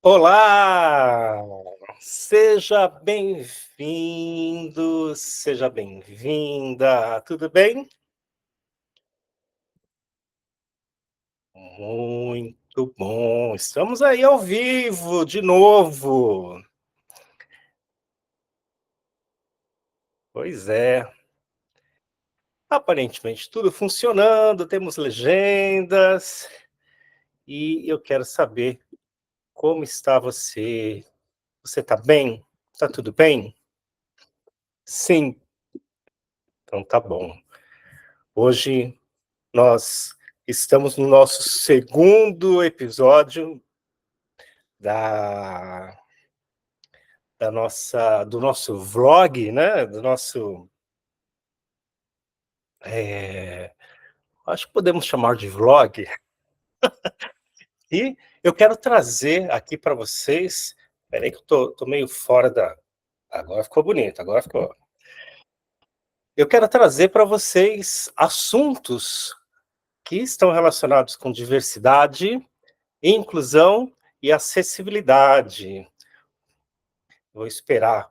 Olá! Seja bem-vindo, seja bem-vinda, tudo bem? Muito bom, estamos aí ao vivo de novo. Pois é, aparentemente tudo funcionando, temos legendas, e eu quero saber como está você. Você está bem? Está tudo bem? Sim, então tá bom. Hoje nós estamos no nosso segundo episódio da do nosso vlog, né, do nosso, eh, acho que podemos chamar de vlog. E eu quero trazer aqui para vocês. Espera aí que eu tô meio fora da. Agora ficou bonito, agora ficou. Eu quero trazer para vocês assuntos que estão relacionados com diversidade, inclusão e acessibilidade. Vou esperar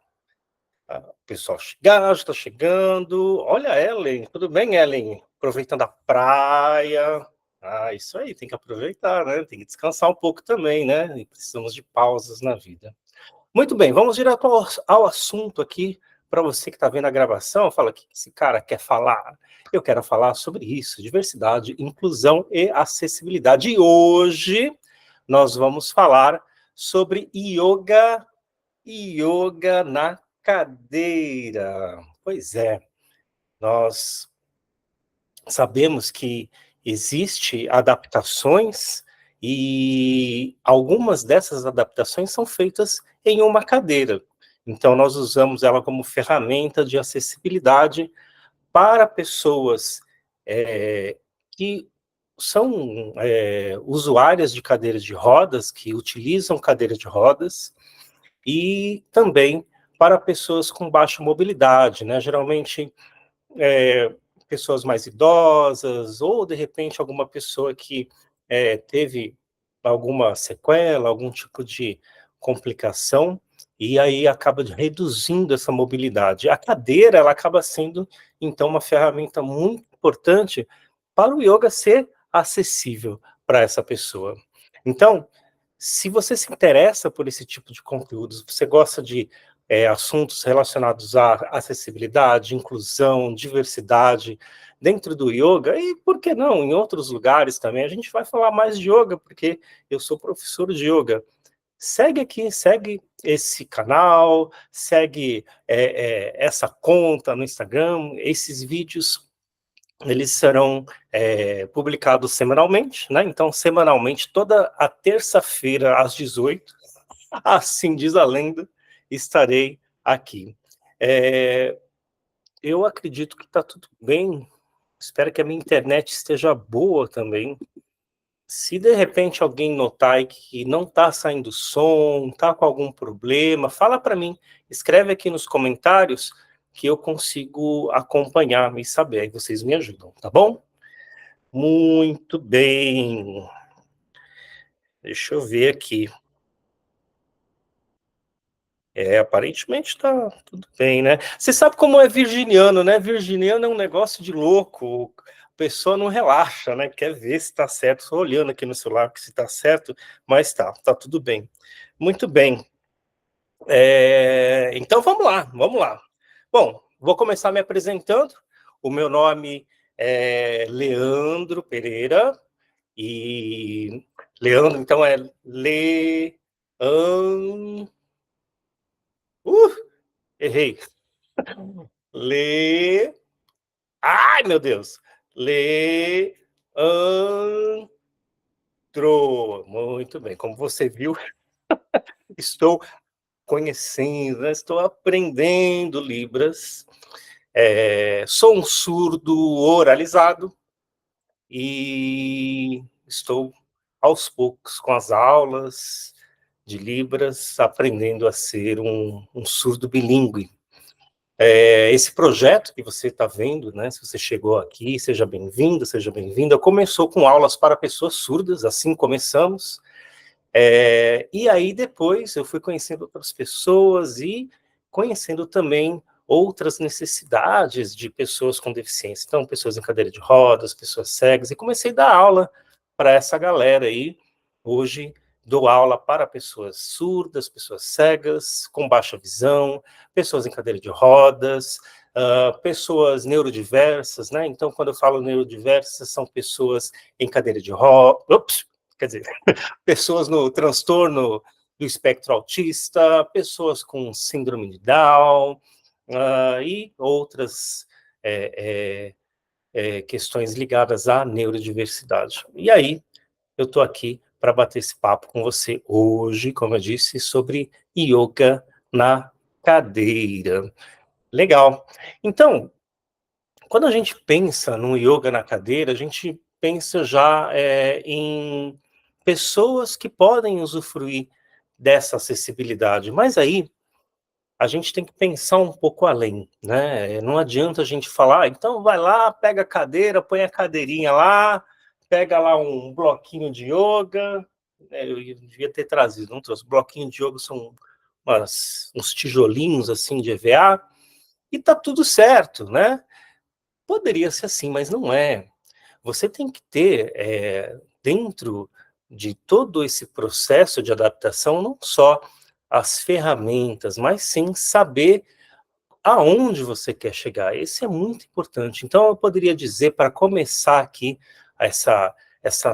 o pessoal chegar, já está chegando. Olha, Ellen, tudo bem, Ellen? Aproveitando a praia. Ah, isso aí, tem que aproveitar, né? Tem que descansar um pouco também, né? E precisamos de pausas na vida. Muito bem, vamos direto ao assunto aqui. Para você que está vendo a gravação, fala: o que esse cara quer falar? Eu quero falar sobre isso: diversidade, inclusão e acessibilidade. E hoje nós vamos falar sobre yoga na cadeira. Pois é, nós sabemos que existe adaptações e algumas dessas adaptações são feitas em uma cadeira. Então nós usamos ela como ferramenta de acessibilidade para pessoas que são usuárias de cadeiras de rodas, que utilizam cadeira de rodas, e também para pessoas com baixa mobilidade, né? Geralmente, é, pessoas mais idosas, ou de repente alguma pessoa que teve alguma sequela, algum tipo de complicação, e aí acaba reduzindo essa mobilidade. A cadeira, ela acaba sendo, então, uma ferramenta muito importante para o yoga ser acessível para essa pessoa. Então, se você se interessa por esse tipo de conteúdos, você gosta de assuntos relacionados à acessibilidade, inclusão, diversidade dentro do yoga, e por que não, em outros lugares também, a gente vai falar mais de yoga, porque eu sou professor de yoga. Segue aqui, segue esse canal, segue essa conta no Instagram. Esses vídeos, eles serão publicados semanalmente, né? Então, semanalmente, toda a terça-feira, às 18, assim diz a lenda, estarei aqui. Eu acredito que está tudo bem. Espero que a minha internet esteja boa também. Se de repente alguém notar que não está saindo som, está com algum problema, fala para mim. Escreve aqui nos comentários que eu consigo acompanhar e saber. Aí vocês me ajudam, tá bom? Muito bem. Deixa eu ver aqui. Aparentemente tá tudo bem, né? Você sabe como é virginiano, né? Virginiano é um negócio de louco. A pessoa não relaxa, né? Quer ver se tá certo. Estou olhando aqui no celular que se tá certo, mas tá tudo bem. Muito bem. Então vamos lá, vamos lá. Bom, vou começar me apresentando. O meu nome é Leandro Pereira, e Leandro, então, é errei. Le... Ai, meu Deus! Leandro. Muito bem. Como você viu, estou conhecendo, né? Estou aprendendo Libras. Sou um surdo oralizado e estou, aos poucos, com as aulas de Libras, aprendendo a ser um surdo bilíngue. Esse projeto que você está vendo, né, se você chegou aqui, seja bem-vindo, seja bem-vinda, começou com aulas para pessoas surdas, assim começamos, E aí depois eu fui conhecendo outras pessoas e conhecendo também outras necessidades de pessoas com deficiência. Então, pessoas em cadeira de rodas, pessoas cegas, e comecei a dar aula para essa galera aí. Hoje dou aula para pessoas surdas, pessoas cegas, com baixa visão, pessoas em cadeira de rodas, pessoas neurodiversas, né? Então, quando eu falo neurodiversas, são pessoas em cadeira de rodas, quer dizer, pessoas no transtorno do espectro autista, pessoas com síndrome de Down, e outras questões ligadas à neurodiversidade. E aí, eu estou aqui para bater esse papo com você hoje, como eu disse, sobre yoga na cadeira. Legal. Então, quando a gente pensa no yoga na cadeira, a gente pensa já em pessoas que podem usufruir dessa acessibilidade, mas aí a gente tem que pensar um pouco além, né? Não adianta a gente falar, então vai lá, pega a cadeira, põe a cadeirinha lá, pega lá um bloquinho de yoga, eu devia ter trazido, não trouxe, bloquinho de yoga são uns tijolinhos assim de EVA, e tá tudo certo, né? Poderia ser assim, mas não é. Você tem que ter, dentro de todo esse processo de adaptação, não só as ferramentas, mas sim saber aonde você quer chegar. Esse é muito importante. Então, eu poderia dizer, para começar aqui essa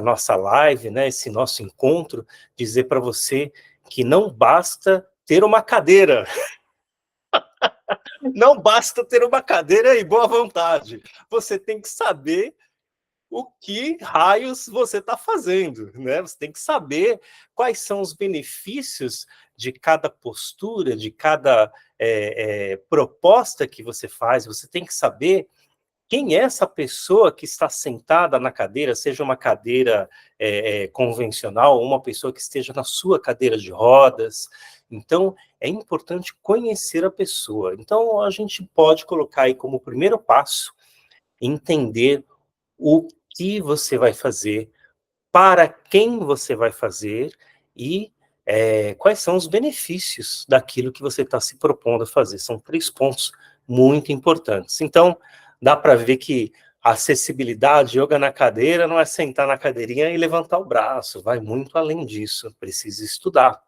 nossa live, né, esse nosso encontro, dizer para você que não basta ter uma cadeira. Não basta ter uma cadeira e boa vontade. Você tem que saber o que raios você está fazendo, né? Você tem que saber quais são os benefícios de cada postura, de cada proposta que você faz. Você tem que saber quem é essa pessoa que está sentada na cadeira, seja uma cadeira convencional ou uma pessoa que esteja na sua cadeira de rodas. Então, é importante conhecer a pessoa. Então, a gente pode colocar aí como primeiro passo, entender o que você vai fazer, para quem você vai fazer e quais são os benefícios daquilo que você está se propondo a fazer. São 3 pontos muito importantes. Então, dá para ver que a acessibilidade, yoga na cadeira, não é sentar na cadeirinha e levantar o braço, vai muito além disso, precisa estudar.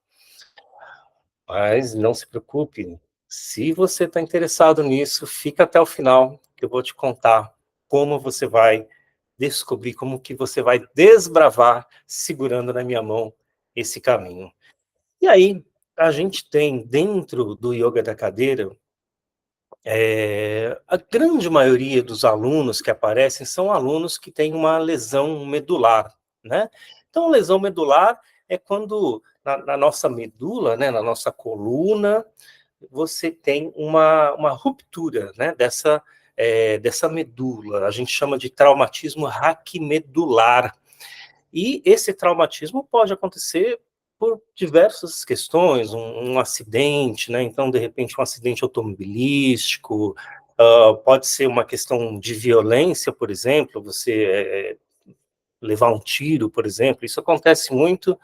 Mas não se preocupe, se você está interessado nisso, fica até o final, que eu vou te contar como você vai descobrir, como que você vai desbravar, segurando na minha mão esse caminho. E aí, a gente tem dentro do yoga da cadeira, a grande maioria dos alunos que aparecem são alunos que têm uma lesão medular, né? Então, lesão medular é quando na nossa medula, né, na nossa coluna, você tem uma ruptura, né, dessa medula. A gente chama de traumatismo raquimedular. E esse traumatismo pode acontecer por diversas questões, um acidente, né? Então, de repente, um acidente automobilístico, pode ser uma questão de violência, por exemplo, você levar um tiro, por exemplo. Isso acontece muito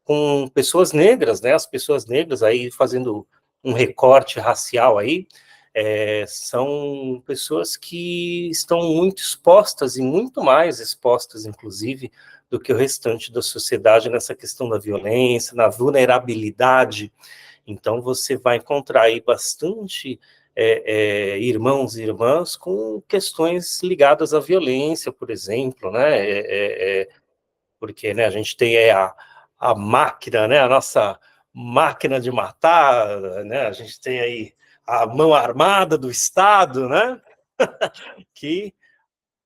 com pessoas negras, né? As pessoas negras, aí fazendo um recorte racial aí, são pessoas que estão muito expostas, e muito mais expostas, inclusive, do que o restante da sociedade nessa questão da violência, na vulnerabilidade. Então, você vai encontrar aí bastante irmãos e irmãs com questões ligadas à violência, por exemplo, né? Porque, né, a gente tem a máquina, né, a nossa máquina de matar, né, a gente tem aí a mão armada do Estado, né, que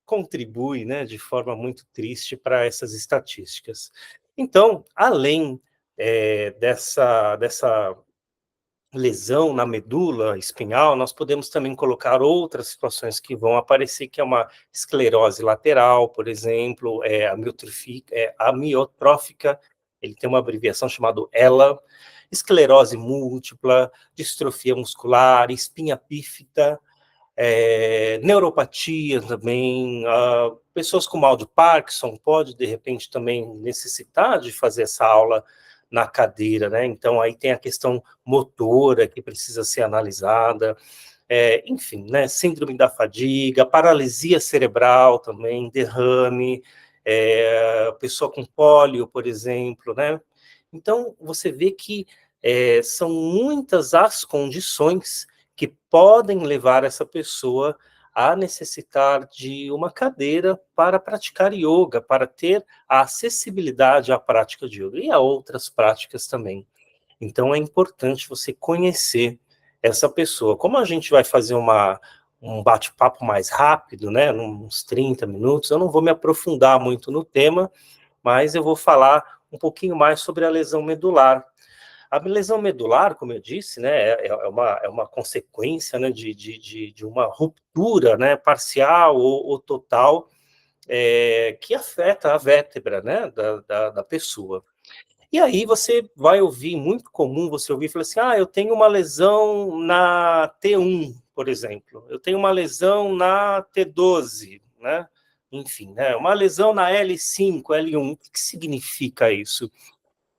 contribui, né, de forma muito triste para essas estatísticas. Então, além dessa lesão na medula espinhal, nós podemos também colocar outras situações que vão aparecer, que é uma esclerose lateral, por exemplo, amiotrófica, ele tem uma abreviação chamada ELA, esclerose múltipla, distrofia muscular, espinha bífida, neuropatia também, pessoas com mal de Parkinson pode, de repente, também necessitar de fazer essa aula na cadeira, né? Então, aí tem a questão motora que precisa ser analisada, enfim, né? Síndrome da fadiga, paralisia cerebral também, derrame, pessoa com pólio, por exemplo, né? Então, você vê que são muitas as condições que podem levar essa pessoa a necessitar de uma cadeira para praticar yoga, para ter a acessibilidade à prática de yoga e a outras práticas também. Então, é importante você conhecer essa pessoa. Como a gente vai fazer um bate-papo mais rápido, né, uns 30 minutos, eu não vou me aprofundar muito no tema, mas eu vou falar um pouquinho mais sobre a lesão medular. A lesão medular, como eu disse, né, é uma consequência, né, de uma ruptura, né, parcial ou total, que afeta a vértebra, né, da pessoa. E aí você vai ouvir, muito comum você ouvir, falar assim, eu tenho uma lesão na T1, por exemplo, eu tenho uma lesão na T12, né, enfim, né, uma lesão na L5, L1, o que significa isso?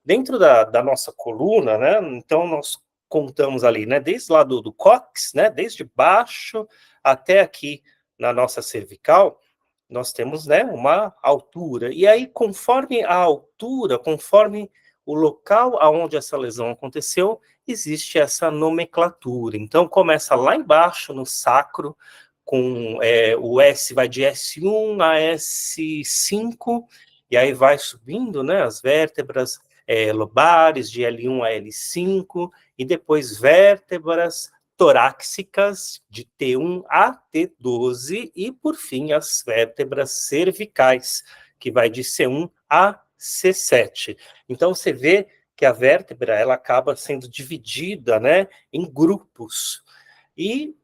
Dentro da nossa coluna, né, então nós contamos ali, né, desde lá do cóccix, né, desde baixo até aqui na nossa cervical, nós temos, né, uma altura. E aí, conforme a altura, conforme o local aonde essa lesão aconteceu, existe essa nomenclatura. Então, começa lá embaixo, no sacro, com o S, vai de S1 a S5, e aí vai subindo, né, as vértebras lobares, de L1 a L5, e depois vértebras torácicas, de T1 a T12, e, por fim, as vértebras cervicais, que vai de C1 a C7. Então, você vê que a vértebra ela acaba sendo dividida, né, em grupos. E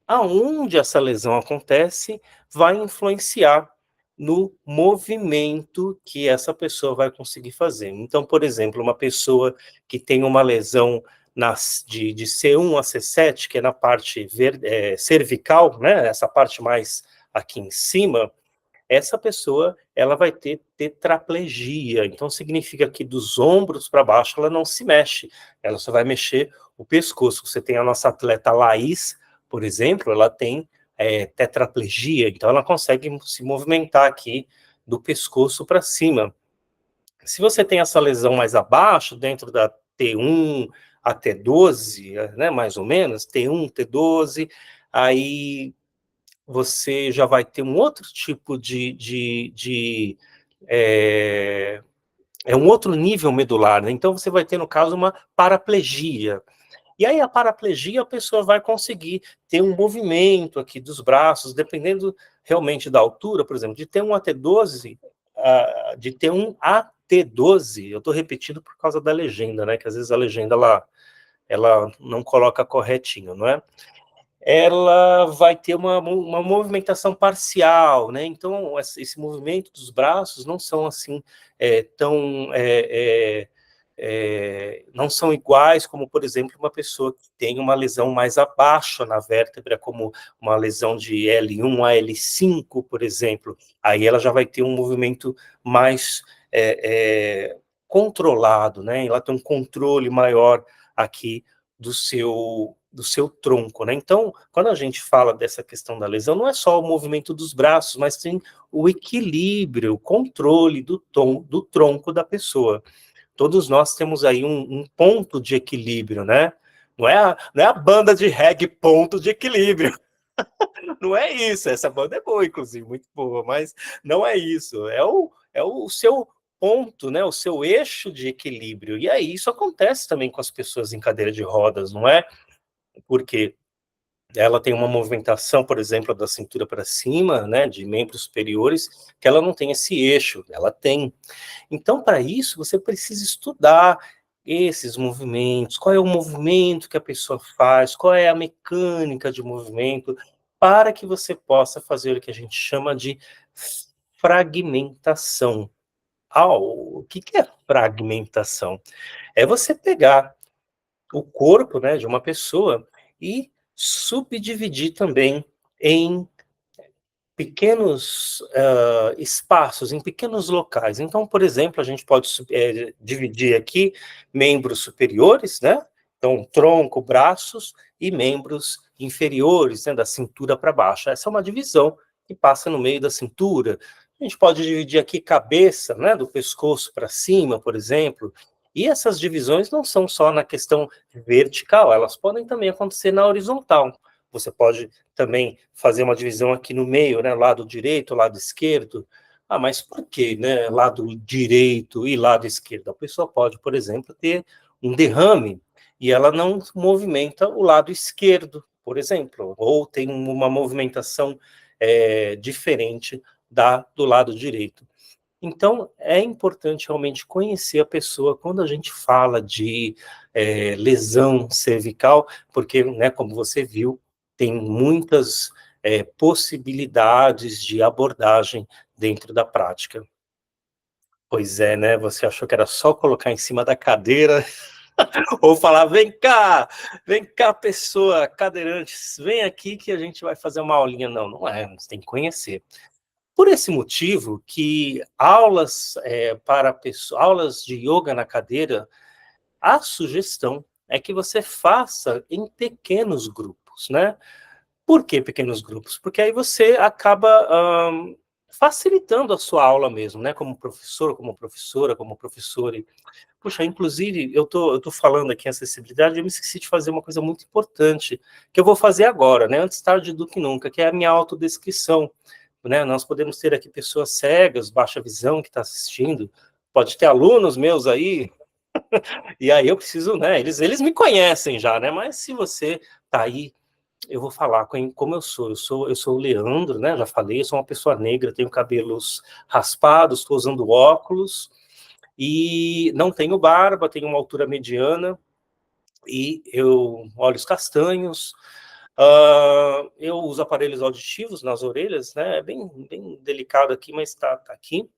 aonde essa lesão acontece vai influenciar no movimento que essa pessoa vai conseguir fazer. Então, por exemplo, uma pessoa que tem uma lesão de C1 a C7, que é na parte cervical, né, essa parte mais aqui em cima, essa pessoa ela vai ter tetraplegia. Então, significa que dos ombros para baixo ela não se mexe, ela só vai mexer o pescoço. Você tem a nossa atleta Laís, por exemplo, ela tem tetraplegia, então ela consegue se movimentar aqui do pescoço para cima. Se você tem essa lesão mais abaixo, dentro da T1 a T12, né, mais ou menos, T1, T12, aí você já vai ter um outro tipo um outro nível medular, né? Então você vai ter, no caso, uma paraplegia. E aí a paraplegia, a pessoa vai conseguir ter um movimento aqui dos braços, dependendo realmente da altura, por exemplo, de T1 a T12, de T1 a T12, eu estou repetindo por causa da legenda, né? Que às vezes a legenda ela não coloca corretinho, não é? Ela vai ter uma movimentação parcial, né? Então, esse movimento dos braços não são assim não são iguais como, por exemplo, uma pessoa que tem uma lesão mais abaixo na vértebra, como uma lesão de L1 a L5, por exemplo. Aí ela já vai ter um movimento mais controlado, né? Ela tem um controle maior aqui do seu tronco, né? Então, quando a gente fala dessa questão da lesão, não é só o movimento dos braços, mas tem o equilíbrio, o controle do tronco da pessoa. Todos nós temos aí um ponto de equilíbrio, né? Não é a banda de reggae ponto de equilíbrio. Não é isso. Essa banda é boa, inclusive, muito boa, mas não é isso. É o seu ponto, né? O seu eixo de equilíbrio. E aí isso acontece também com as pessoas em cadeira de rodas, não é? Porque ela tem uma movimentação, por exemplo, da cintura para cima, né, de membros superiores, que ela não tem esse eixo, ela tem. Então, para isso, você precisa estudar esses movimentos, qual é o movimento que a pessoa faz, qual é a mecânica de movimento, para que você possa fazer o que a gente chama de fragmentação. O que é fragmentação? É você pegar o corpo, né, de uma pessoa e subdividir também em pequenos espaços, em pequenos locais. Então, por exemplo, a gente pode dividir aqui membros superiores, né? Então, tronco, braços e membros inferiores, né, da cintura para baixo. Essa é uma divisão que passa no meio da cintura. A gente pode dividir aqui cabeça, né, do pescoço para cima, por exemplo. E essas divisões não são só na questão vertical, elas podem também acontecer na horizontal. Você pode também fazer uma divisão aqui no meio, né, lado direito, lado esquerdo. Ah, mas por que, né, lado direito e lado esquerdo? A pessoa pode, por exemplo, ter um derrame e ela não movimenta o lado esquerdo, por exemplo, ou tem uma movimentação diferente do lado direito. Então, é importante realmente conhecer a pessoa quando a gente fala de lesão cervical, porque, né, como você viu, tem muitas possibilidades de abordagem dentro da prática. Pois é, né? Você achou que era só colocar em cima da cadeira ou falar, vem cá, pessoa cadeirante, vem aqui que a gente vai fazer uma aulinha. Não, não é, você tem que conhecer. Por esse motivo que aulas aulas de yoga na cadeira, a sugestão é que você faça em pequenos grupos, né? Por que pequenos grupos? Porque aí você acaba facilitando a sua aula mesmo, né? Como professor, como professora, como professor. Puxa, inclusive, eu tô falando aqui em acessibilidade, eu me esqueci de fazer uma coisa muito importante, que eu vou fazer agora, né? Antes tarde do que nunca, que é a minha autodescrição. Né? Nós podemos ter aqui pessoas cegas, baixa visão, que está assistindo, pode ter alunos meus aí, e aí eu preciso, né? Eles me conhecem já, né? Mas se você tá aí, eu vou falar como eu sou. Eu sou o Leandro, né? Já falei, eu sou uma pessoa negra, tenho cabelos raspados, estou usando óculos, e não tenho barba, tenho uma altura mediana, e olhos castanhos. Eu uso aparelhos auditivos nas orelhas, né? É bem delicado aqui, mas tá aqui.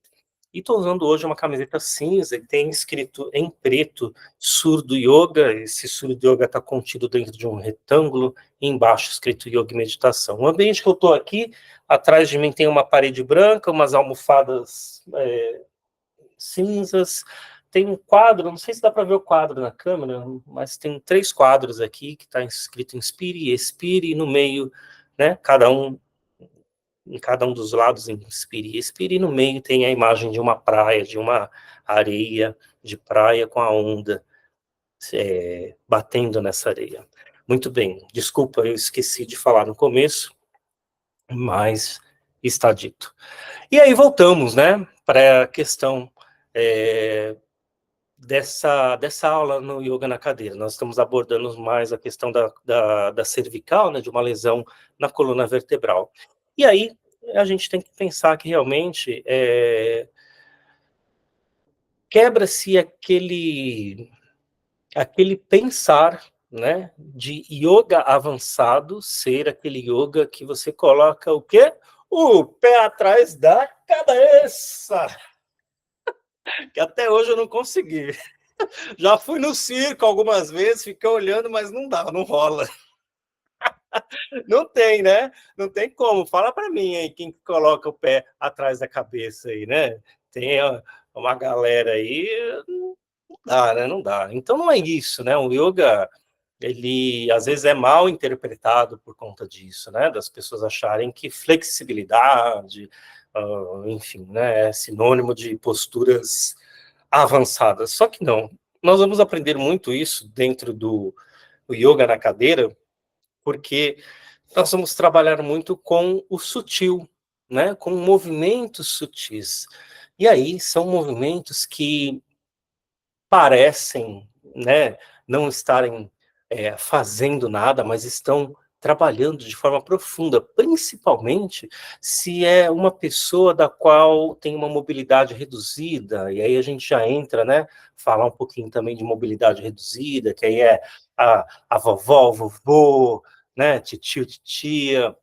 E estou usando hoje uma camiseta cinza e tem escrito em preto Surdo Yoga. Esse Surdo Yoga está contido dentro de um retângulo e embaixo escrito Yoga e Meditação. O ambiente que eu estou aqui, atrás de mim tem uma parede branca, umas almofadas cinzas, tem um quadro, não sei se dá para ver o quadro na câmera, mas tem 3 quadros aqui que está escrito Inspire e Expire, e no meio, né, em cada um dos lados, Inspire e Expire, e no meio tem a imagem de uma praia, de uma areia de praia com a onda batendo nessa areia. Muito bem, desculpa, eu esqueci de falar no começo, mas está dito. E aí voltamos, né, para a questão dessa aula no Yoga na Cadeira. Nós estamos abordando mais a questão da cervical, né, de uma lesão na coluna vertebral. E aí a gente tem que pensar que realmente quebra-se aquele pensar, né, de yoga avançado ser aquele yoga que você coloca o quê? O pé atrás da cabeça. Que até hoje eu não consegui. Já fui no circo algumas vezes, fiquei olhando, mas não dá, não rola. Não tem, né? Não tem como. Fala para mim aí, quem coloca o pé atrás da cabeça aí, né? Tem uma galera aí, não dá, né? Não dá. Então não é isso, né? O yoga, ele às vezes é mal interpretado por conta disso, né? Das pessoas acharem que flexibilidade, enfim, né? É sinônimo de posturas avançadas. Só que não. Nós vamos aprender muito isso dentro do yoga na cadeira, porque nós vamos trabalhar muito com o sutil, né? Com movimentos sutis. E aí são movimentos que parecem, né, não estarem fazendo nada, mas estão trabalhando de forma profunda, principalmente se é uma pessoa da qual tem uma mobilidade reduzida, e aí a gente já entra, né, falar um pouquinho também de mobilidade reduzida, que aí é a vovó, o vovô, né, titio, titia.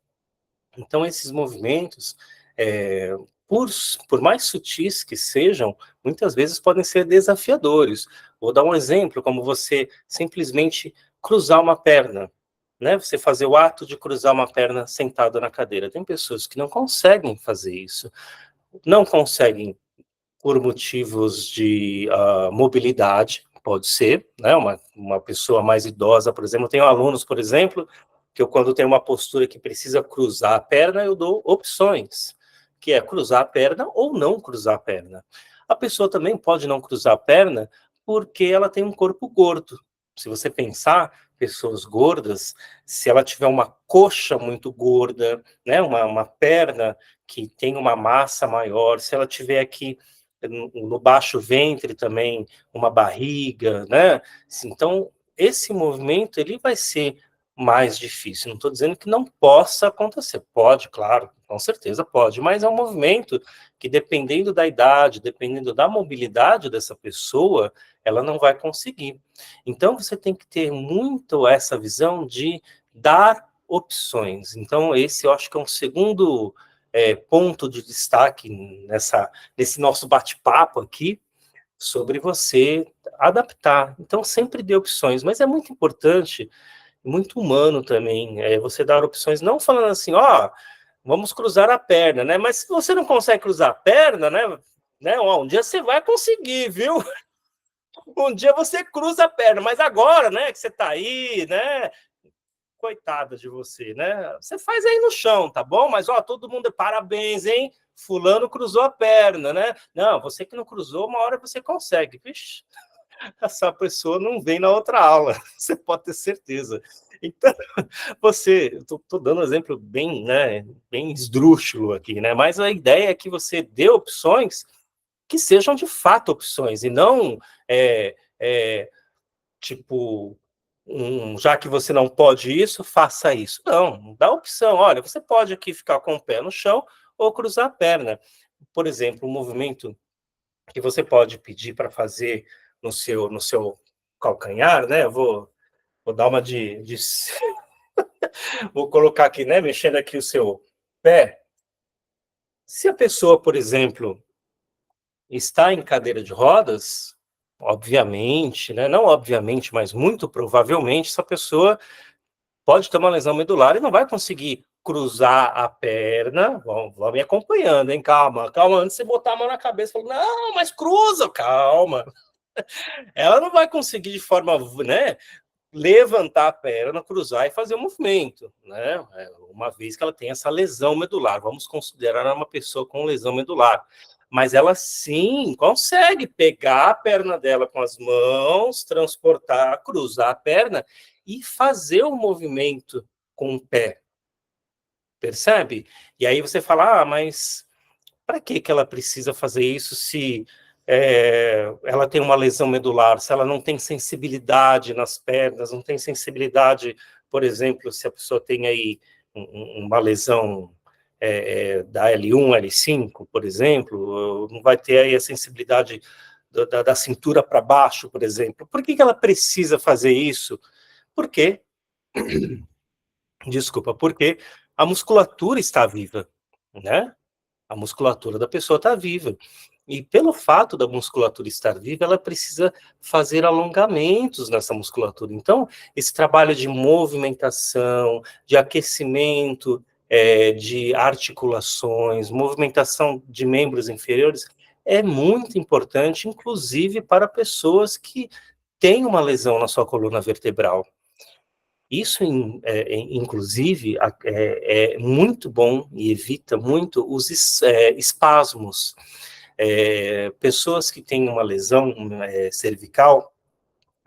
Então esses movimentos, é, por, por mais sutis que sejam, muitas vezes podem ser desafiadores. Vou dar um exemplo, como você simplesmente cruzar uma perna. né, você fazer o ato de cruzar uma perna sentado na cadeira. Tem pessoas que não conseguem fazer isso, não conseguem por motivos de mobilidade, pode ser, né, uma pessoa mais idosa, por exemplo. Eu tenho alunos, por exemplo, que eu, quando tenho uma postura que precisa cruzar a perna, eu dou opções, que é cruzar a perna ou não cruzar a perna. A pessoa também pode não cruzar a perna porque ela tem um corpo gordo. Se você pensar, pessoas gordas, se ela tiver uma coxa muito gorda, né, uma perna que tem uma massa maior, se ela tiver aqui no baixo ventre também uma barriga, né? Então, esse movimento ele vai ser mais difícil. Não estou dizendo que não possa acontecer. Pode, claro, com certeza pode, mas é um movimento que, dependendo da idade, dependendo da mobilidade dessa pessoa, ela não vai conseguir. Então, você tem que ter muito essa visão de dar opções. Então, esse eu acho que é um segundo ponto de destaque nesse nosso bate-papo aqui, sobre você adaptar. Então, sempre dê opções, mas é muito importante, muito humano também, você dar opções, não falando assim, ó, vamos cruzar a perna, né? Mas se você não consegue cruzar a perna, né, ó, um dia você vai conseguir, viu? Um dia você cruza a perna, mas agora, né, que você tá aí, né, coitada de você, né? Você faz aí no chão, tá bom? Mas, ó, todo mundo, parabéns, hein? Fulano cruzou a perna, né? Não, você que não cruzou, uma hora você consegue. Vixe, essa pessoa não vem na outra aula, você pode ter certeza. Então, você, tô dando um exemplo bem, né, bem esdrúxulo aqui, né? Mas a ideia é que você dê opções que sejam de fato opções, e não tipo, já que você não pode isso, faça isso. Não, dá opção. Olha, você pode aqui ficar com o pé no chão ou cruzar a perna. Por exemplo, um movimento que você pode pedir para fazer no seu calcanhar, né? Vou dar uma vou colocar aqui, né? Mexendo aqui o seu pé. Se a pessoa, por exemplo, está em cadeira de rodas, obviamente, né? Não obviamente, mas muito provavelmente, essa pessoa pode ter uma lesão medular e não vai conseguir cruzar a perna. Vão me acompanhando, hein? Calma, calma. Antes de você botar a mão na cabeça, falou, não, mas cruza, calma. Ela não vai conseguir de forma, né, levantar a perna, cruzar e fazer o movimento, né? Uma vez que ela tem essa lesão medular. Vamos considerar uma pessoa com lesão medular. Mas ela sim consegue pegar a perna dela com as mãos, transportar, cruzar a perna e fazer o movimento com o pé. Percebe? E aí você fala, mas para que ela precisa fazer isso se ela tem uma lesão medular, se ela não tem sensibilidade nas pernas, não tem sensibilidade, por exemplo, se a pessoa tem aí uma lesão da L1, L5, por exemplo, não vai ter aí a sensibilidade da cintura para baixo, por exemplo. Por que ela precisa fazer isso? Porque, desculpa, porque a musculatura está viva, né? A musculatura da pessoa está viva. E pelo fato da musculatura estar viva, ela precisa fazer alongamentos nessa musculatura. Então, esse trabalho de movimentação, de aquecimento, de articulações, movimentação de membros inferiores, é muito importante, inclusive para pessoas que têm uma lesão na sua coluna vertebral. Isso, inclusive, é muito bom e evita muito os espasmos. Pessoas que têm uma lesão cervical,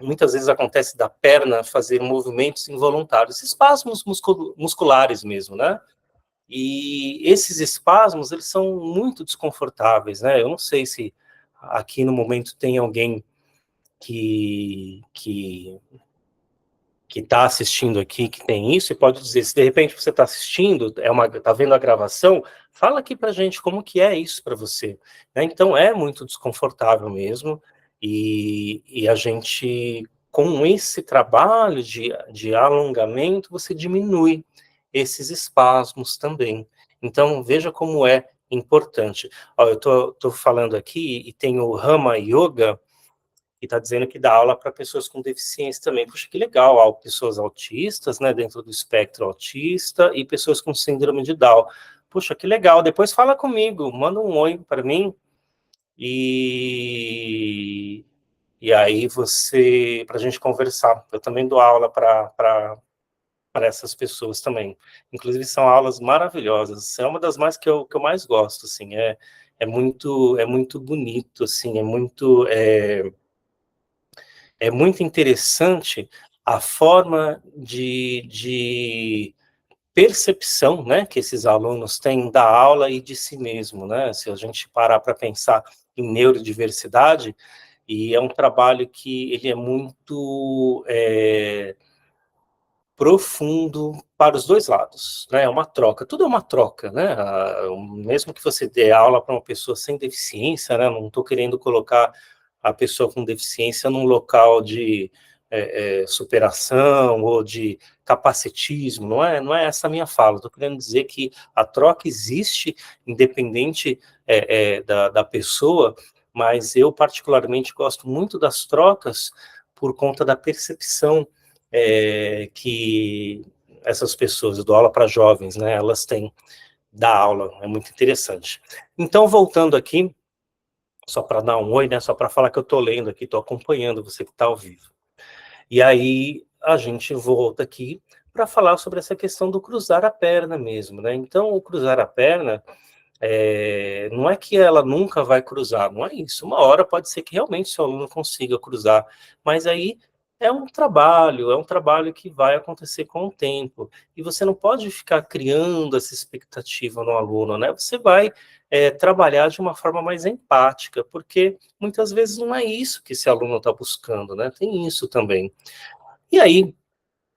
muitas vezes acontece da perna fazer movimentos involuntários, espasmos musculares mesmo, né? E esses espasmos, eles são muito desconfortáveis, né? Eu não sei se aqui no momento tem alguém que está assistindo aqui, que tem isso, e pode dizer, se de repente você está assistindo, está vendo a gravação, fala aqui para a gente como que é isso para você. Né? Então, é muito desconfortável mesmo, e a gente, com esse trabalho de alongamento, você diminui esses espasmos também. Então, veja como é importante. Ó, eu estou falando aqui, e tem o Rama Yoga, e está dizendo que dá aula para pessoas com deficiência também. Puxa, que legal, há pessoas autistas, né, dentro do espectro autista, e pessoas com síndrome de Down. Puxa, que legal, depois fala comigo, manda um oi para mim, e, e aí você, para a gente conversar. Eu também dou aula para essas pessoas também. Inclusive, são aulas maravilhosas. É uma das mais que eu mais gosto, assim. É muito bonito, assim. É muito interessante a forma de percepção, né, que esses alunos têm da aula e de si mesmo, né? Se a gente parar para pensar em neurodiversidade, e é um trabalho que ele é muito profundo para os dois lados, né? É uma troca, tudo é uma troca, né? Mesmo que você dê aula para uma pessoa sem deficiência, né? Não estou querendo colocar a pessoa com deficiência num local de superação ou de capacitismo, não é essa a minha fala. Estou querendo dizer que a troca existe, independente da pessoa, mas eu particularmente gosto muito das trocas por conta da percepção que essas pessoas, eu dou aula para jovens, né, elas têm da aula, é muito interessante. Então, voltando aqui, só para dar um oi, né, só para falar que eu estou lendo aqui, estou acompanhando você que está ao vivo. E aí, a gente volta aqui para falar sobre essa questão do cruzar a perna mesmo, né? Então, o cruzar a perna, não é que ela nunca vai cruzar, não é isso. Uma hora pode ser que realmente seu aluno consiga cruzar, mas aí é um trabalho que vai acontecer com o tempo. E você não pode ficar criando essa expectativa no aluno, né? Você vai trabalhar de uma forma mais empática, porque muitas vezes não é isso que esse aluno está buscando, né? Tem isso também. E aí,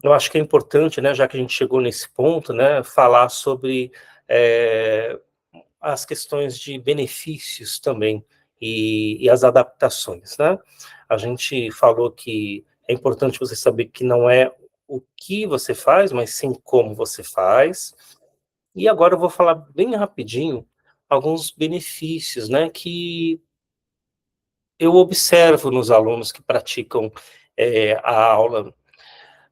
eu acho que é importante, né, já que a gente chegou nesse ponto, né, falar sobre é, as questões de benefícios também e as adaptações, né? A gente falou que é importante você saber que não é o que você faz, mas sim como você faz. E agora eu vou falar bem rapidinho alguns benefícios, né, que eu observo nos alunos que praticam a aula.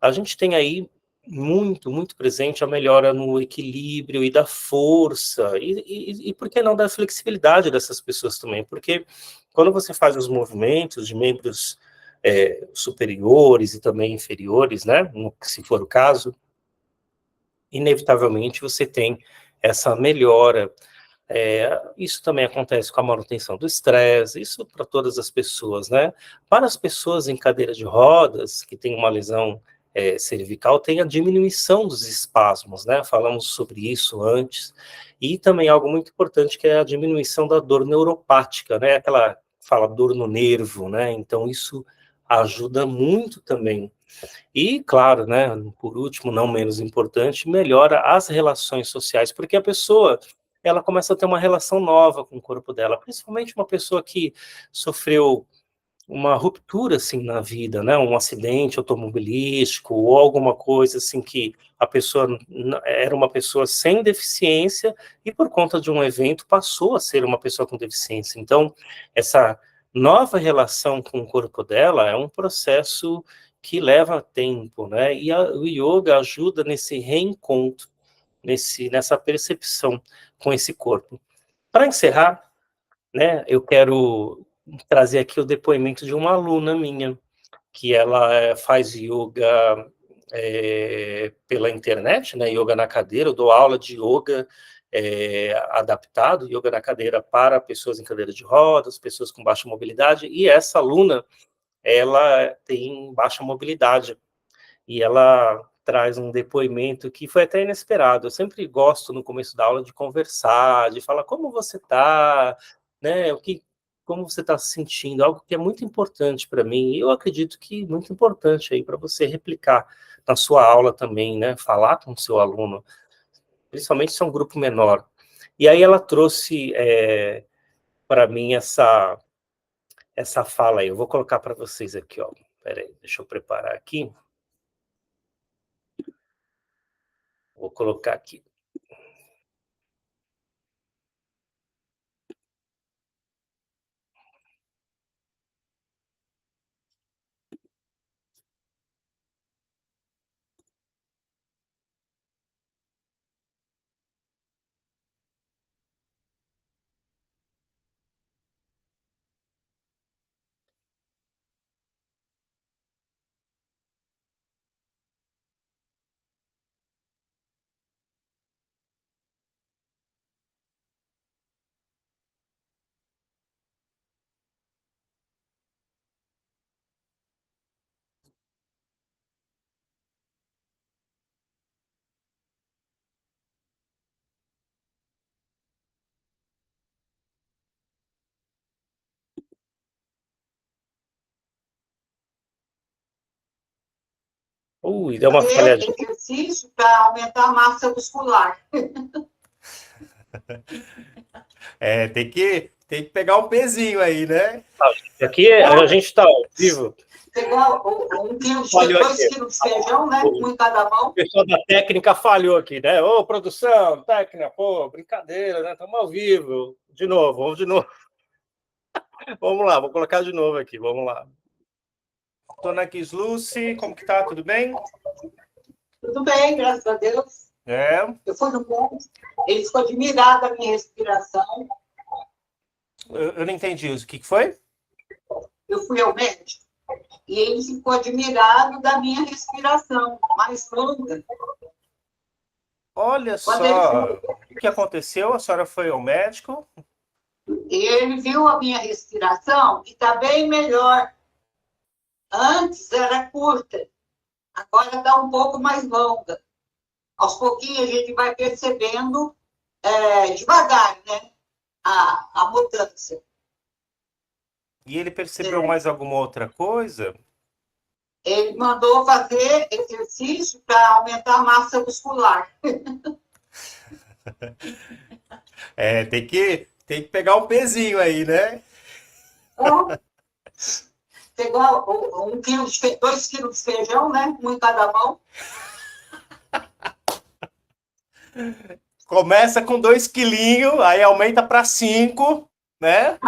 A gente tem aí muito presente a melhora no equilíbrio e da força, e por que não da flexibilidade dessas pessoas também? Porque quando você faz os movimentos de membros superiores e também inferiores, né, se for o caso, inevitavelmente você tem essa melhora. Isso também acontece com a manutenção do estresse, isso para todas as pessoas, né? Para as pessoas em cadeira de rodas, que têm uma lesão cervical, tem a diminuição dos espasmos, né? Falamos sobre isso antes. E também algo muito importante, que é a diminuição da dor neuropática, né? Aquela fala dor no nervo, né? Então, isso ajuda muito também. E, claro, né, por último, não menos importante, melhora as relações sociais, porque a pessoa, ela começa a ter uma relação nova com o corpo dela, principalmente uma pessoa que sofreu uma ruptura, assim, na vida, né, um acidente automobilístico ou alguma coisa, assim, que a pessoa era uma pessoa sem deficiência e por conta de um evento passou a ser uma pessoa com deficiência. Então, essa nova relação com o corpo dela é um processo que leva tempo, né, e o yoga ajuda nesse reencontro, nessa percepção com esse corpo. Para encerrar, né, eu quero trazer aqui o depoimento de uma aluna minha, que ela faz yoga pela internet, né, yoga na cadeira. Eu dou aula de yoga adaptado, yoga na cadeira para pessoas em cadeira de rodas, pessoas com baixa mobilidade, e essa aluna, ela tem baixa mobilidade, e ela traz um depoimento que foi até inesperado. Eu sempre gosto, no começo da aula, de conversar, de falar como você está, né, como você está se sentindo, algo que é muito importante para mim, e eu acredito que muito importante aí para você replicar na sua aula também, né, falar com o seu aluno, principalmente se é um grupo menor. E aí ela trouxe para mim essa fala aí, eu vou colocar para vocês aqui, ó. Espera aí, deixa eu preparar aqui. Vou colocar aqui. Deu uma falhadinha. Exercício para aumentar a massa muscular. Tem que pegar um pezinho aí, né? Aqui a gente está ao vivo. Pegar 2 quilos de feijão, né? Um em cada mão. O pessoal da técnica falhou aqui, né? Ô, produção, técnica, pô, brincadeira, né? Estamos ao vivo. Vamos de novo. Vamos lá, vou colocar de novo aqui, vamos lá. Dona Lucy, como que tá? Tudo bem? Tudo bem, graças a Deus. Eu fui no ponto, ele ficou admirado da minha respiração. Eu não entendi isso. O que foi? Eu fui ao médico e ele ficou admirado da minha respiração mais longa. Olha só, o que aconteceu? A senhora foi ao médico? Ele viu a minha respiração e está bem melhor. Antes era curta, agora está um pouco mais longa. Aos pouquinhos a gente vai percebendo devagar, né, a mudança. E ele percebeu mais alguma outra coisa? Ele mandou fazer exercício para aumentar a massa muscular. Tem que pegar um pezinho aí, né? Então, pegou 2 quilos de feijão, né? Um em cada mão. Começa com 2 quilinhos, aí aumenta para 5, né?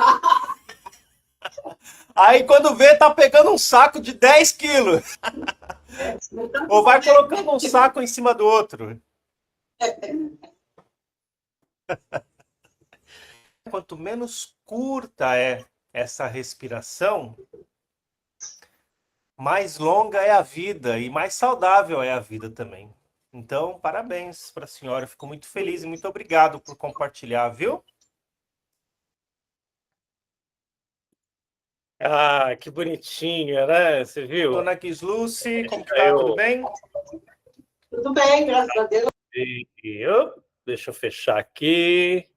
Aí quando vê, tá pegando um saco de 10 quilos. Ou vai colocando um saco em cima do outro. Quanto menos curta é essa respiração, mais longa é a vida e mais saudável é a vida também. Então, parabéns para a senhora. Eu fico muito feliz e muito obrigado por compartilhar, viu? Ah, que bonitinha, né? Você viu? Dona Lucy, como que tá? Tudo bem? Tudo bem, graças a Deus. Deixa eu fechar aqui.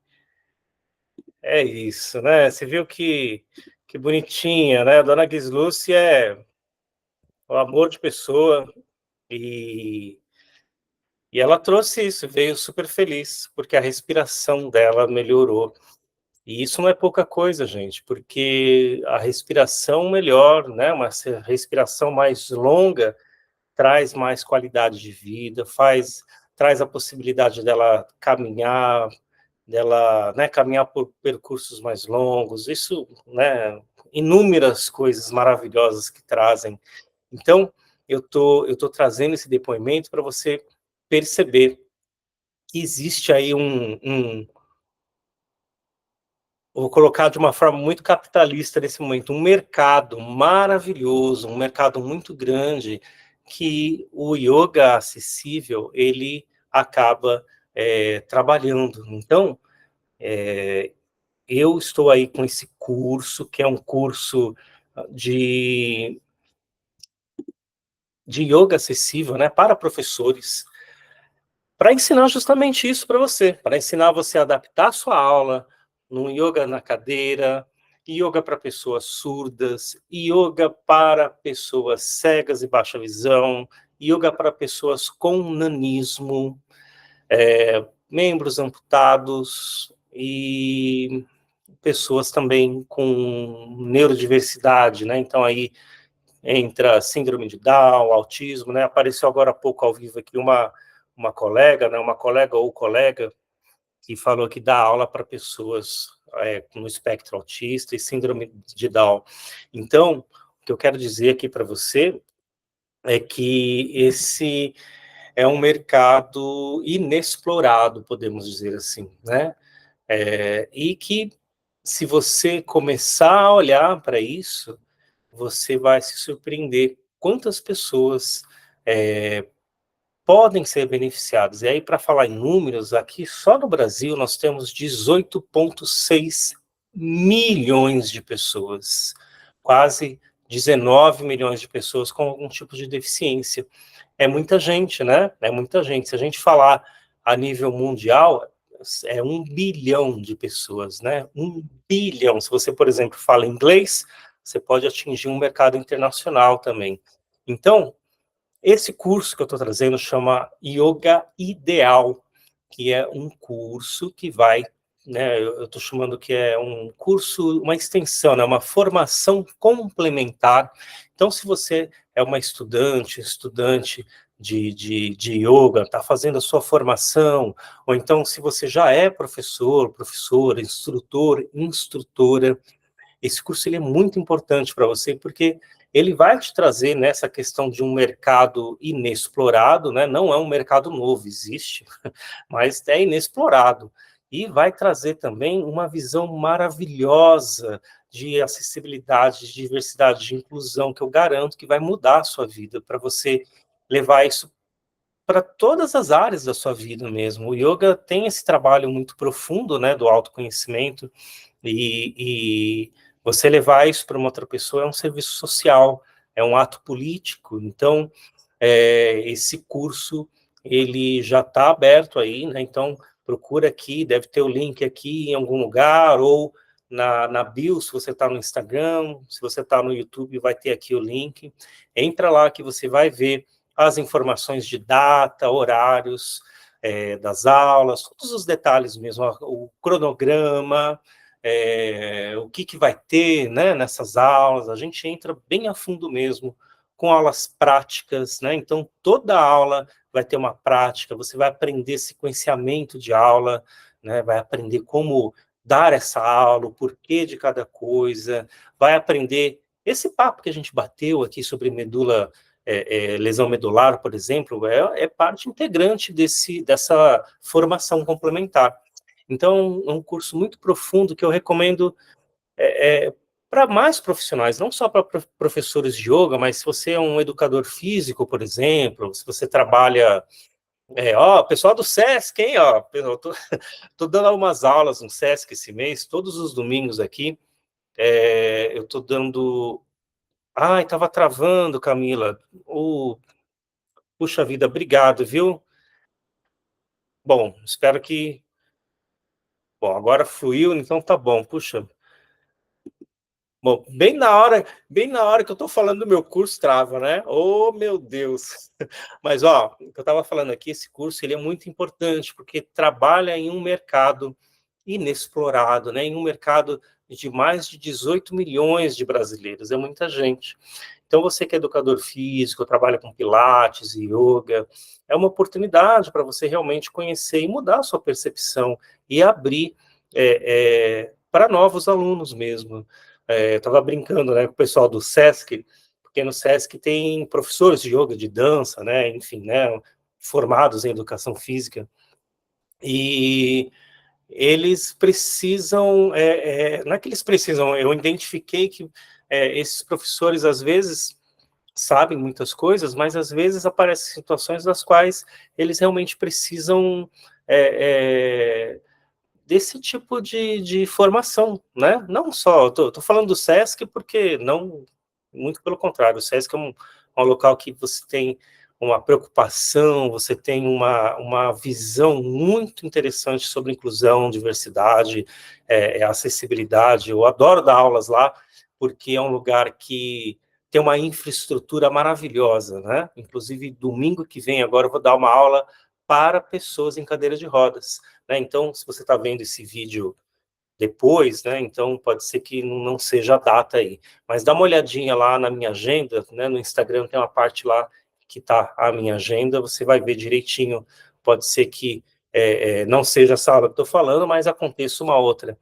É isso, né? Você viu que bonitinha, né? A Dona Lucy é o amor de pessoa e ela trouxe isso, veio super feliz, porque a respiração dela melhorou. E isso não é pouca coisa, gente, porque a respiração melhor, né? Uma respiração mais longa traz mais qualidade de vida, traz a possibilidade dela caminhar, né, caminhar por percursos mais longos, isso, né, inúmeras coisas maravilhosas que trazem. Então, eu tô trazendo esse depoimento para você perceber que existe aí vou colocar de uma forma muito capitalista nesse momento, um mercado maravilhoso, um mercado muito grande, que o yoga acessível, ele acaba trabalhando. Então, eu estou aí com esse curso, que é um curso de, de yoga acessível, né, para professores, para ensinar justamente isso para você, para ensinar você a adaptar a sua aula num yoga na cadeira, yoga para pessoas surdas, yoga para pessoas cegas e baixa visão, yoga para pessoas com nanismo, membros amputados e pessoas também com neurodiversidade, né? Então aí entra síndrome de Down, autismo, né? Apareceu agora há pouco ao vivo aqui uma colega, né? Uma colega ou colega que falou que dá aula para pessoas no espectro autista e síndrome de Down. Então, o que eu quero dizer aqui para você é que esse é um mercado inexplorado, podemos dizer assim, né? E que, se você começar a olhar para isso, você vai se surpreender quantas pessoas podem ser beneficiadas. E aí, para falar em números, aqui só no Brasil nós temos 18,6 milhões de pessoas, quase 19 milhões de pessoas com algum tipo de deficiência. É muita gente, né? É muita gente. Se a gente falar a nível mundial, é 1 bilhão de pessoas, né? 1 bilhão. Se você, por exemplo, fala inglês, você pode atingir um mercado internacional também. Então, esse curso que eu estou trazendo chama Yoga Ideal, que é um curso que vai, né, eu estou chamando que é um curso, uma extensão, né, uma formação complementar. Então, se você é uma estudante de yoga, está fazendo a sua formação, ou então se você já é professor, professora, instrutor, instrutora, esse curso ele é muito importante para você, porque ele vai te trazer nessa questão de um mercado inexplorado, né? Não é um mercado novo, existe, mas é inexplorado. E vai trazer também uma visão maravilhosa de acessibilidade, de diversidade, de inclusão, que eu garanto que vai mudar a sua vida, para você levar isso para todas as áreas da sua vida mesmo. O yoga tem esse trabalho muito profundo, né, do autoconhecimento, e você levar isso para uma outra pessoa é um serviço social, é um ato político. Então, esse curso, ele já está aberto aí, né? Então, procura aqui, deve ter o link aqui em algum lugar, ou na bio, se você está no Instagram, se você está no YouTube, vai ter aqui o link. Entra lá que você vai ver as informações de data, horários das aulas, todos os detalhes mesmo, o cronograma, o que vai ter, né, nessas aulas. A gente entra bem a fundo mesmo, com aulas práticas, né? Então, toda aula vai ter uma prática, você vai aprender sequenciamento de aula, né? Vai aprender como dar essa aula, o porquê de cada coisa, vai aprender esse papo que a gente bateu aqui sobre medula, lesão medular, por exemplo, é parte integrante dessa formação complementar. Então, é um curso muito profundo que eu recomendo para mais profissionais, não só para professores de yoga, mas se você é um educador físico, por exemplo, se você trabalha... pessoal do SESC, hein? Ó, eu tô dando algumas aulas no SESC esse mês, todos os domingos aqui. Eu tô dando... Ai, estava travando, Camila. Puxa vida, obrigado, viu? Bom, espero que... Bom, agora fluiu, então tá bom. Puxa... Bom, bem na hora que eu estou falando do meu curso, trava, né? Oh, meu Deus! Mas, ó, o que eu estava falando aqui, esse curso, ele é muito importante, porque trabalha em um mercado inexplorado, né? Em um mercado de mais de 18 milhões de brasileiros, é muita gente. Então, você que é educador físico, trabalha com pilates e yoga, é uma oportunidade para você realmente conhecer e mudar a sua percepção e abrir para novos alunos mesmo. Eu estava brincando, né, com o pessoal do SESC, porque no SESC tem professores de yoga, de dança, né, enfim, né, formados em educação física, e eles precisam, não é que eles precisam, eu identifiquei que esses professores, às vezes, sabem muitas coisas, mas às vezes aparecem situações das quais eles realmente precisam desse tipo de formação, né? Não só, tô falando do SESC porque não, muito pelo contrário, o SESC é um local que você tem uma preocupação, você tem uma visão muito interessante sobre inclusão, diversidade, acessibilidade. Eu adoro dar aulas lá, porque é um lugar que tem uma infraestrutura maravilhosa, né? Inclusive, domingo que vem, agora eu vou dar uma aula para pessoas em cadeira de rodas, né? Então, se você está vendo esse vídeo depois, né? Então, pode ser que não seja a data aí. Mas dá uma olhadinha lá na minha agenda, né? No Instagram tem uma parte lá que está a minha agenda, você vai ver direitinho. Pode ser que não seja essa aula que estou falando, mas aconteça uma outra.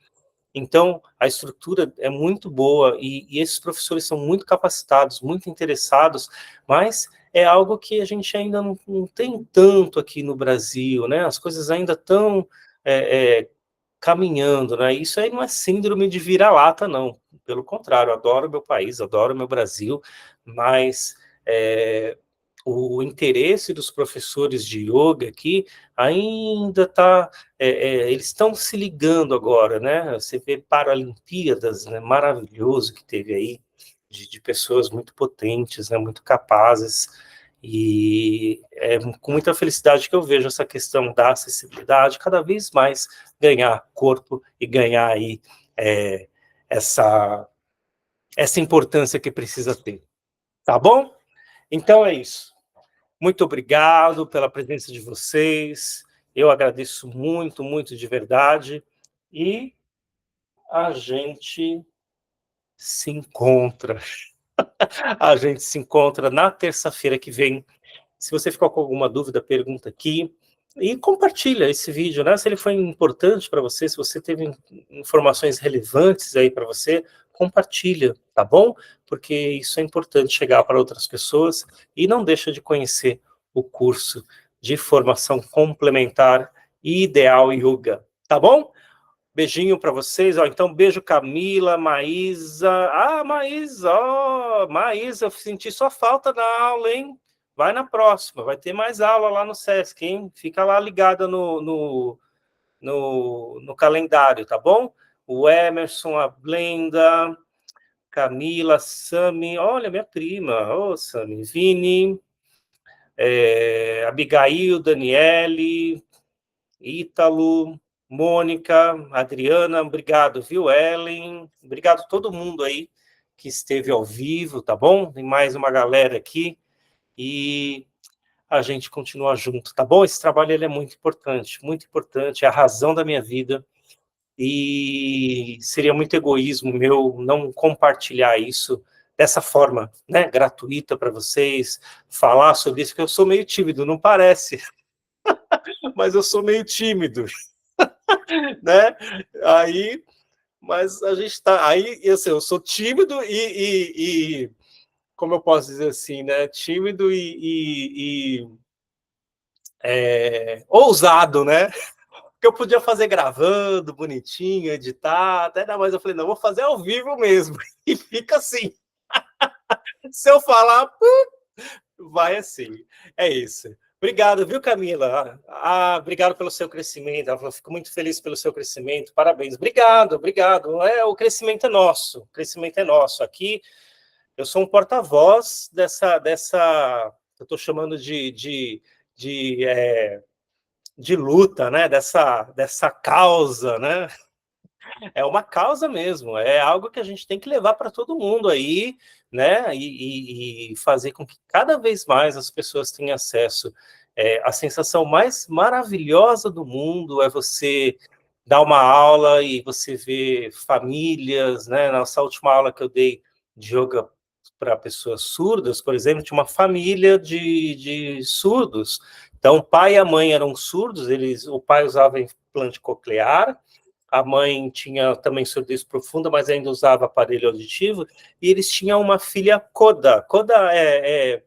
Então, a estrutura é muito boa e esses professores são muito capacitados, muito interessados, mas é algo que a gente ainda não tem tanto aqui no Brasil, né? As coisas ainda estão caminhando, né? Isso aí não é síndrome de vira-lata, não. Pelo contrário, eu adoro meu país, adoro meu Brasil, mas o interesse dos professores de yoga aqui ainda está... eles estão se ligando agora, né? Você vê Paralimpíadas, né? Maravilhoso que teve aí, de pessoas muito potentes, né? Muito capazes, e é com muita felicidade que eu vejo essa questão da acessibilidade cada vez mais ganhar corpo e ganhar aí essa importância que precisa ter. Tá bom? Então é isso. Muito obrigado pela presença de vocês. Eu agradeço muito, muito de verdade. E a gente se encontra. A gente se encontra na terça-feira que vem. Se você ficou com alguma dúvida, pergunta aqui. E compartilha esse vídeo, né? Se ele foi importante para você, se você teve informações relevantes aí para você, compartilha, tá bom? Porque isso é importante chegar para outras pessoas e não deixa de conhecer o curso de formação complementar Ideal Yoga, tá bom? Beijinho para vocês, ó. Então, beijo Camila, Maísa. Ah, Maísa, ó, Maísa, eu senti sua falta na aula, hein? Vai na próxima, vai ter mais aula lá no Sesc, hein? Fica lá ligada no calendário, tá bom? O Emerson, a Blenda, Camila, Sami, olha, minha prima, ô Sami, Vini, Abigail, Daniele, Ítalo, Mônica, Adriana, obrigado, viu, Ellen? Obrigado a todo mundo aí que esteve ao vivo, tá bom? Tem mais uma galera aqui e a gente continua junto, tá bom? Esse trabalho ele é muito importante, é a razão da minha vida e seria muito egoísmo meu não compartilhar isso dessa forma, né, gratuita para vocês, falar sobre isso, porque eu sou meio tímido, não parece, mas eu sou meio tímido, né? Aí, mas a gente tá aí, assim, eu sou tímido e como eu posso dizer assim, né? Tímido e ousado, né? Que eu podia fazer gravando, bonitinho, editar, até não, mas eu falei, não, vou fazer ao vivo mesmo. E fica assim. Se eu falar, vai assim. É isso. Obrigado, viu, Camila? Obrigado pelo seu crescimento. Eu fico muito feliz pelo seu crescimento. Parabéns. Obrigado, obrigado. O crescimento é nosso. O crescimento é nosso. Aqui, eu sou um porta-voz dessa eu estou chamando de luta, né? Dessa causa, né? É uma causa mesmo, é algo que a gente tem que levar para todo mundo aí, né? E fazer com que cada vez mais as pessoas tenham acesso. A sensação mais maravilhosa do mundo é você dar uma aula e você ver famílias, né? Nessa última aula que eu dei de yoga para pessoas surdas, por exemplo, tinha uma família de surdos. Então, o pai e a mãe eram surdos, o pai usava implante coclear, a mãe tinha também surdez profunda, mas ainda usava aparelho auditivo, e eles tinham uma filha coda. Coda é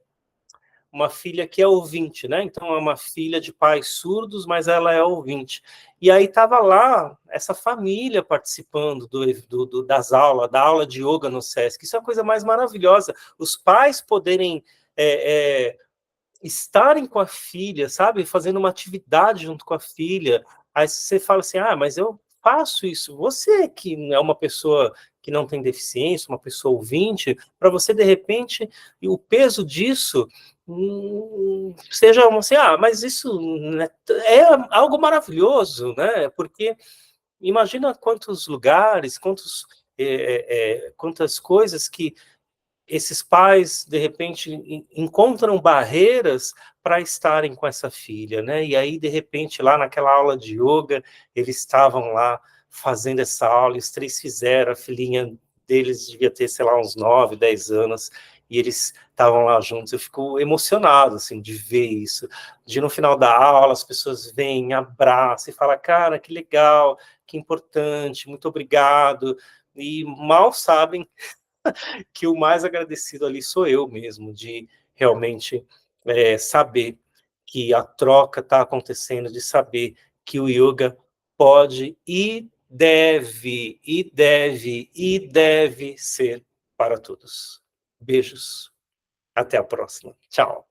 uma filha que é ouvinte, né? Então é uma filha de pais surdos, mas ela é ouvinte. E aí estava lá essa família participando das aulas, da aula de yoga no Sesc. Isso é a coisa mais maravilhosa. Os pais poderem estarem com a filha, sabe? Fazendo uma atividade junto com a filha. Aí você fala assim, mas eu faço isso. Você que é uma pessoa que não tem deficiência, uma pessoa ouvinte, para você, de repente, o peso disso seja assim, mas isso é algo maravilhoso, né? Porque imagina quantos lugares, quantas coisas que esses pais, de repente, encontram barreiras para estarem com essa filha, né? E aí, de repente, lá naquela aula de yoga, eles estavam lá fazendo essa aula, e os três fizeram, a filhinha deles devia ter, sei lá, uns 9, 10 anos, e eles estavam lá juntos. Eu fico emocionado, assim, de ver isso. De no final da aula, as pessoas vêm, abraçam e falam, cara, que legal, que importante, muito obrigado. E mal sabem que o mais agradecido ali sou eu mesmo, de realmente saber que a troca está acontecendo, de saber que o yoga pode e deve ser para todos. Beijos. Até a próxima. Tchau.